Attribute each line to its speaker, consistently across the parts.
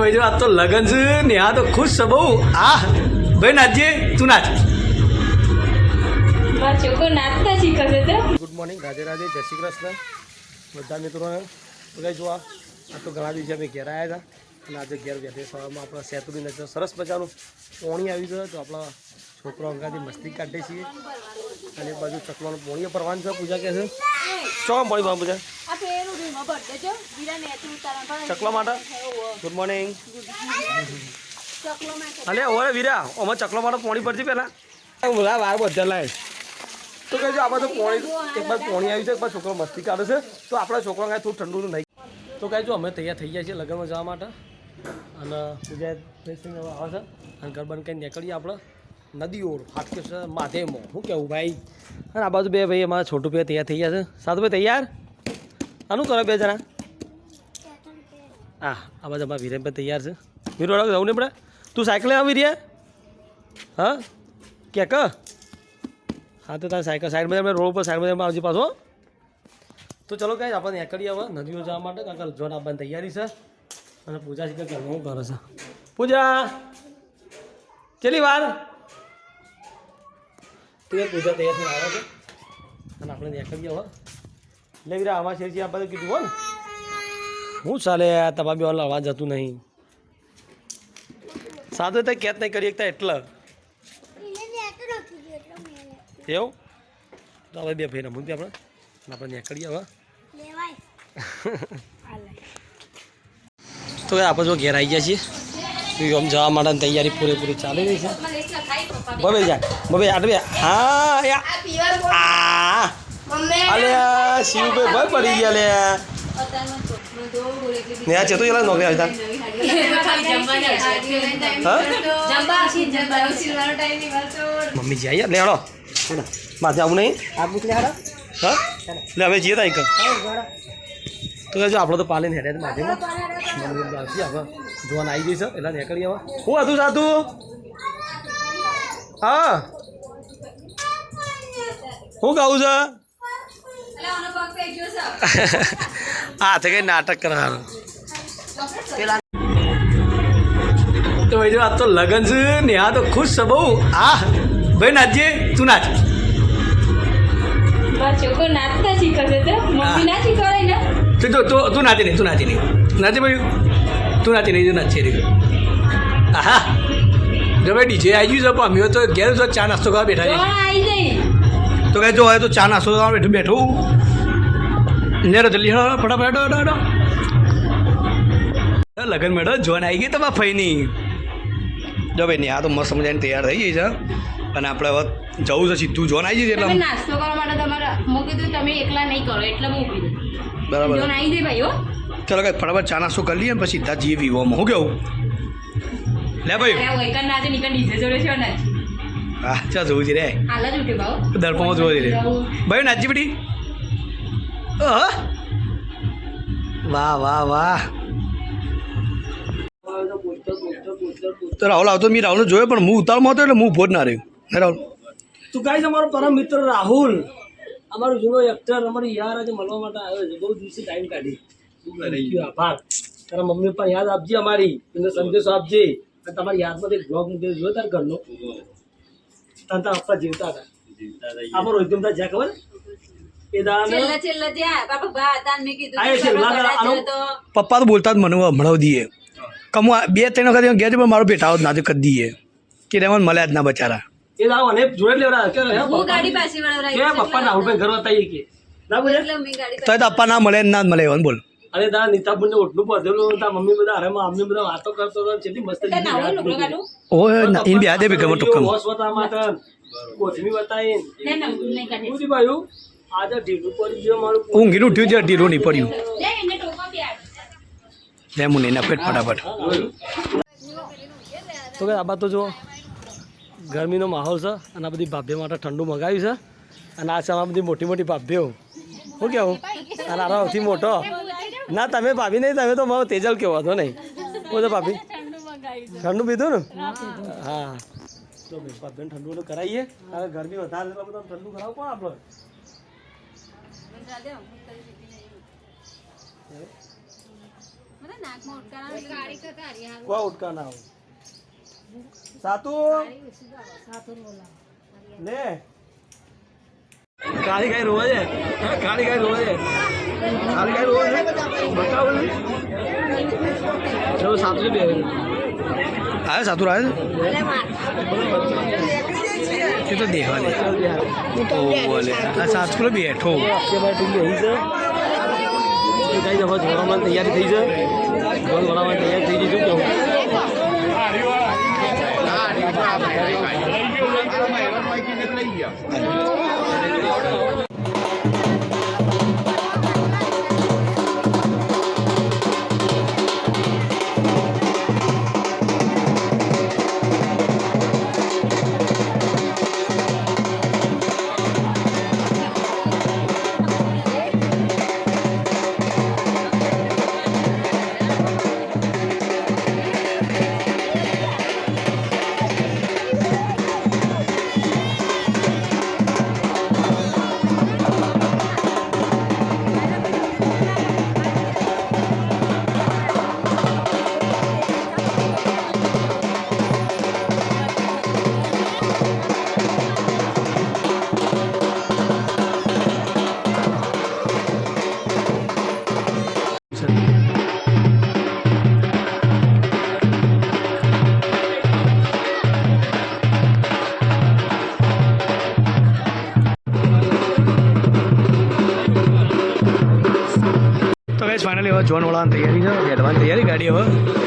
Speaker 1: ભાઈ જો આ તો લગન છે ને આ તો ખુશ છે બહુ આ ભાઈ નાચજે તું નાચ
Speaker 2: છોકરો નાચતા શીખે છે.
Speaker 1: ગુડ મોર્નિંગ રાધે રાધે જય શ્રી કૃષ્ણ બધા મિત્રોને તો કઈ જો આ તો ઘણા દિવસે અમે ઘેર આવ્યા હતા અને આજે ઘેર બેઠે સવારમાં આપણા સેતુની નજર સરસ મજાનું પોણી આવી ગયો તો આપણા છોકરો અંગાથી મસ્તી કાઢીએ છીએ અને એક બાજુ ચકલાનું પોણીઓ ભરવાનું છે. પૂજા કહે છે ચોમ પોણી ભરવાનું પૂજા ચકલા માટે ગુડ મોર્નિંગ અલે ઓરે વીરા અમે ચકલો માટે પોણી ભરજી પહેલાં બોલા વાર બધા લાય તો કહેજો આપણે તો પોણી એક બાદ પોણી આવી છે એક બાદ છોકરો મસ્તી કાઢે છે તો આપણા છોકરા કાંઈ થોડું ઠંડુ નહીં તો કહેજો અમે તૈયાર થઈ ગયા છીએ લગ્નમાં જવા માટે અને પૂજા ડ્રેસિંગ આવે છે અને ગરબાને કંઈ નીકળીએ આપણે નદી ઓર હાટકેશ્વર માધેમાં શું કહેવું ભાઈ અને આ બાજુ બે ભાઈ અમારા છોટું ભાઈ તૈયાર થઈ ગયા છે સાધુભાઈ તૈયાર આનું કરો બે જણા હા આ બાજુ અમારા વિરેનભાઈ તૈયાર છે વીરો જવું ને આપણે તું સાયકલ આવી રહ્યા હા કે ક હા તો તારે સાયકલ સાઈડમાં અમે રોડ ઉપર સાઈડમાં આવજી પાછો તો ચલો કાંઈ આપણે નીકળીએ હવે નદીઓ જવા માટે કારણ કે જોન આપવાની તૈયારી છે અને પૂજા શીખે ઘરનું કરે છે પૂજા કેટલી વાર તે પૂજા તૈયાર થઈને આવે છે અને આપણે નીકળીએ હવે એટલે વીરા આવા છે આ બધું કીધું હો ને હું ચાલે તમારે બે વાળા અવાજ જતું નહીં સાદું તો કેત નહીં કરી શકતા એટલે એવું તો હવે બે ભાઈ રમવું આપણે નીકળીએ હવે તો આપણે જો ઘેર આવી ગયા છીએ આમ જવા માટે તૈયારી પૂરેપૂરી ચાલી રહી છે બબે જાય બબે આટલે હા આ અલે શિવભાઈ ભાઈ પડી ગયા લે ને આ ચેતો જલા નોકરી આવતા મમ્મી જી આયા લે હાલો માથે આવું નહીં હા લે હવે જઈએ ત્યાં તો જો આપણે તો પાલીને હેડે માધેમાં આવશે હવે જોવાન આવી જઈશ એટલે નીકળી હવે હું હતું સાધુ હા હું કહું છે હા તો કઈ નાટક કરવાનું તો ભાઈ જો આ તો લગન છે ને આ તો ખુશ છે બહુ આ ભાઈ નાચજે તું નાચ
Speaker 2: છોકરો નાચતા શીખે છે મમ્મી ના શીખવાડે ને
Speaker 1: તું નાચી નહીં નાચે ભાઈ તું નાચી નહીં નાચી રહી હા જો ભાઈ ડીજે આવી ગયું છે પણ અમે તો ઘેર તો ચા નાસ્તો કરવા બેઠા છે તો કહે જો હવે તો ચા નાસ્તો કરવા બેઠું નેરો જલ્દી ફટાફટ લગન મેળો જોન આવી ગઈ તમારા ફઈની જો ભાઈ નહીં આ તો મસ્ત મજાની તૈયાર થઈ ગઈ છે અને આપણે હવે જવું છે સીધું જોન આવી જઈએ એટલે
Speaker 2: નાસ્તો કરવા માટે તમારે હું કીધું તમે એકલા નહીં કરો એટલે હું કીધું
Speaker 1: બરાબર
Speaker 2: જોન આવી જાય ભાઈ હો
Speaker 1: ચલો કે ફટાફટ ચા નાસ્તો કરી લઈએ પછી સીધા જઈએ વિવોમાં હું કેવું લે ભાઈ હા ચાલ જોવું છે રે દર્પણમાં જોવું છે રે ભાઈ નાચી પડી વાહ વાહ વાહ તો રાહુલ આવતો મેં રાહુલને જોયો પણ હું ઉતારમાં હતો એટલે હું ઉભો જ ના રહ્યો હે રાહુલ તું કાંઈ અમારો પરમ મિત્ર રાહુલ અમારો જૂનો એક્ટર અમારી યાર આજે મળવા માટે આવ્યો છે બહુ દિવસે ટાઈમ કાઢી આભાર તારા મમ્મી પણ યાદ આપજે અમારી એને સંદેશો આપજે અને તમારી યાદમાં એક બ્લોગ મૂકેલો જોયો તાર ઘરનો તાર પપ્પા જીવતા હતા આપણો એકદમ જ્યાં ખબર પપ્પા તો બોલતા જ મને મળાવી દઈએ કમું 2-3 વખત ઘેર પણ મારો ભેટાવો જ ના કરી દઈએ કે મને મળ્યા જ ના બચારા એ લાવો અને જોડે લેવડા પપ્પા રાહુલભાઈ ઘર બતાવીએ કે ના બોલે તો પપ્પા ના મળે ના મળે એમ બોલ અરે તારા નીતાબુને ઓટલું પધેલું તારા મમ્મી બધા અરે અમને બધા વાતો કરતો હતો કેટલી મસ્ત ઓય ઇન બી આદે ભેગા ટુકમ હોસ બતા માટે કોથમી બતાઈ ભાઈ આજે ઢીલું પડી ગયો મારું ઊંઘીનું ઉઠ્યું છે ઢીલું નહીં પડ્યું લે મુને ના પેટ ફટાફટ તો કે આ બાદ તો જો ગરમીનો માહોલ છે અને આ બધી ભાભીઓ માટે ઠંડુ મંગાવ્યું છે અને આ છે આ બધી મોટી મોટી ભાભીઓ શું કેવું અને આનો સૌથી મોટો ના તમે ભાભી નહીં તમે તો મારો તેજલ કેવો હતો નહીં બોલો ભાભી ઠંડુ પીધું ને હા તો ભાઈ ભાભીને ઠંડુ કરાવીએ હવે ગરમી વધારે બધા ઠંડુ કરાવું પણ આપણે કોઈ ઉઠકા ના હોય સાતુ લે કાળી ગાય રોવે છે કાળી ગાય રોવે છે કાળી ગાય રોવે છે બતાવો ને ચલો સાતુ બે આવે સાતુ આવે છે તો દેવા દે બોલે આ સાતુ બેઠો જોડવામાં તૈયારી થઈ છે જોડવામાં તૈયારી થઈ જઈ શું ફાઇનલી હવે જોન વળવાની તૈયારી છે બેઠવાની તૈયારી ગાડી હવે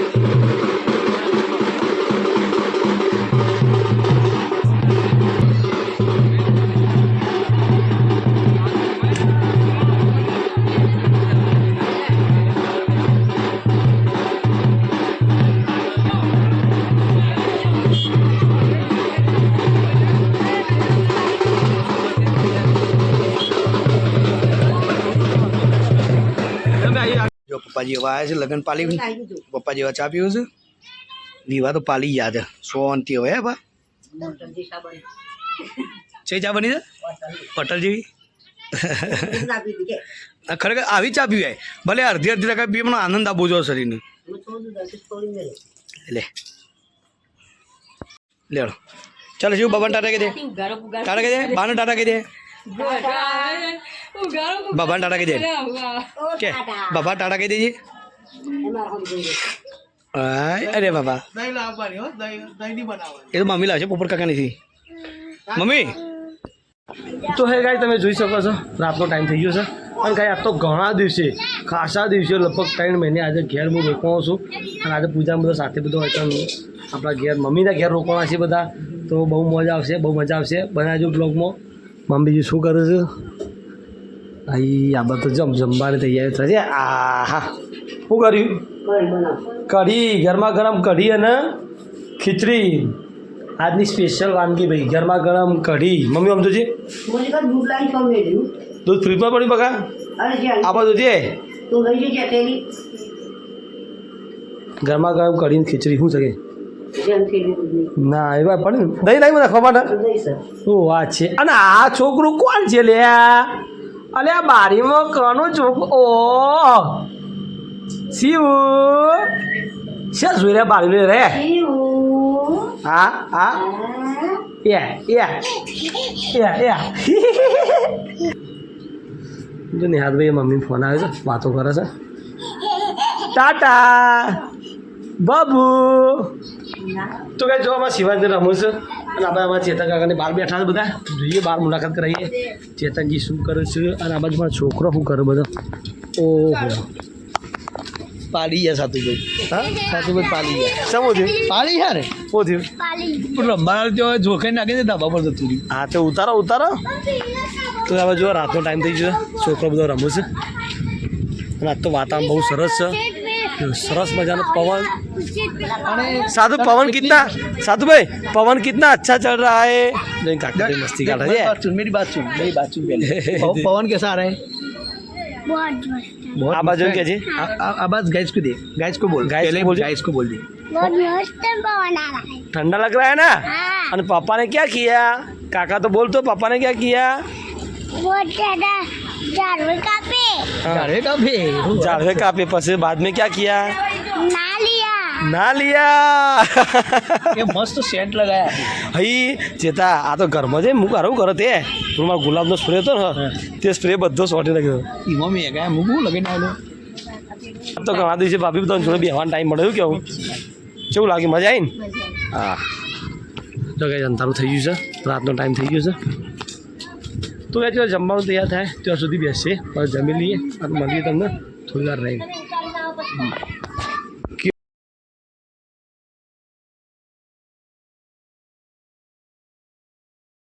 Speaker 1: પપ્પા જેવા આવ્યા છે લગ્ન પાલી પપ્પા જેવા ચા પીવું છે દીવા તો પાલી યાદ શાંતિ હવે હે બા છે ચા બની છે પટલ જેવી ખરેખર આવી ચા પીવાય ભલે અડધી અડધી ટકા પીએ પણ આનંદ આપવો જોઈએ શરીરને લે લેડો ચાલો શું બાબાને ટાટા કહી દે ટાટા કહી દે બાને ટાટા કહી દે બાબાને ટાટા કહી દે કે બાબા ટાટા કહી દેજે અરે બાબા એ તો મમ્મી લાવશે પોપર કાકાની થી મમ્મી તો હે ગાય તમે જોઈ શકો છો રાતનો ટાઈમ થઈ ગયો છે અને ગાય આ તો ઘણા દિવસે ખાસા દિવસે લગભગ 3 મહિને આજે ઘેર હું રોકવાનો છું અને આજે પૂજા બધા સાથે બધો આપણા ઘેર મમ્મીના ઘેર રોકવાના છે બધા તો બહુ મજા આવશે બનાવજો બ્લોગમાં મમ્મી બીજું શું કરે છે અહીં આ બધું જમવાની તૈયારી થશે આ હા શું કર્યું કઢી ગરમા ગરમ કઢી અને ખીચડી આજની સ્પેશિયલ વાનગી ભાઈ ગરમા ગરમ કઢી મમ્મી સમજો છે દૂધ ફ્રીજમાં પડી બકા આ બધું છે ગરમા ગરમ કઢી ને ખીચડી શું શકે ના એ વાત પણ દહીં નહીં મને ખબર શું વાત છે અને આ છોકરું કોણ છે લે અલે આ બારીમાં કોનું છોકરું ઓ શિવ શું જોઈ રહ્યા બારી રે હા હા જો નિહાદભાઈ મમ્મી ફોન આવે છે વાતો કરે છે ટાટા બાબુ તો કઈ જો અમારા શિવાજી રમું છે અને આપણે અમારા ચેતન કાકાની બહાર બેઠા છે બધા જોઈએ બહાર મુલાકાત કરાવીએ ચેતનજી શું કરે છે અને આ બાજુ મારો છોકરો શું કરે બધો ઓહો પાડી ગયા સાતુભાઈ હા સાતુભાઈ પાડી ગયા સમો થયું પાડી યાર શું થયું પણ રમવા જો જોખે નાખે છે ધાબા પર જતું રહ્યું હા તો ઉતારો તો હવે જો રાતનો ટાઈમ થઈ ગયો છોકરો બધો રમું છે અને આજ તો વાતાવરણ બહુ સરસ છે સરસ મજાનો पवन साधु पवन कितना अच्छा चल रहा है नहीं काका मस्ती कर रहा है मेरी बात सुन पहले पवन कैसा आ रहा है बहुत आवाज क्या जी आवाज गाइस को दे गाइस को बोल गाइस को बोल दे ठंडा लग रहा है ना और पापा ने क्या किया काका तो बोल तो पापा ने क्या किया
Speaker 3: झाड़वे कापे
Speaker 1: ઝાડવે કાપે
Speaker 4: झाड़वे कापे પછી बाद में क्या किया
Speaker 3: ना लिया
Speaker 4: ना लिया
Speaker 1: એ મસ્ત સેન્ટ લગાયા
Speaker 4: હઈ ચેતા આ તો ઘરમાં જઈ હું કરું કરે તે હું મારો ગુલાબનો સ્પ્રે હતો ને તે સ્પ્રે બધો સોટી નાખ્યો
Speaker 1: એમાં મેં ગયા મૂકું લગાઈને આવેલો
Speaker 4: તો ઘણા દિવસે ભાભી બધા જોડે બેહવાનો ટાઈમ મળ્યો કેવું કેવું લાગે મજા આવી ને હા તો કંઈ અંધારું થઈ ગયું છે રાતનો ટાઈમ થઈ ગયો છે તો એ જો જમવાનું તૈયાર થાય ત્યાં સુધી બેસીએ જમી લઈએ અને મળીએ તમને થોડી વાર રહીને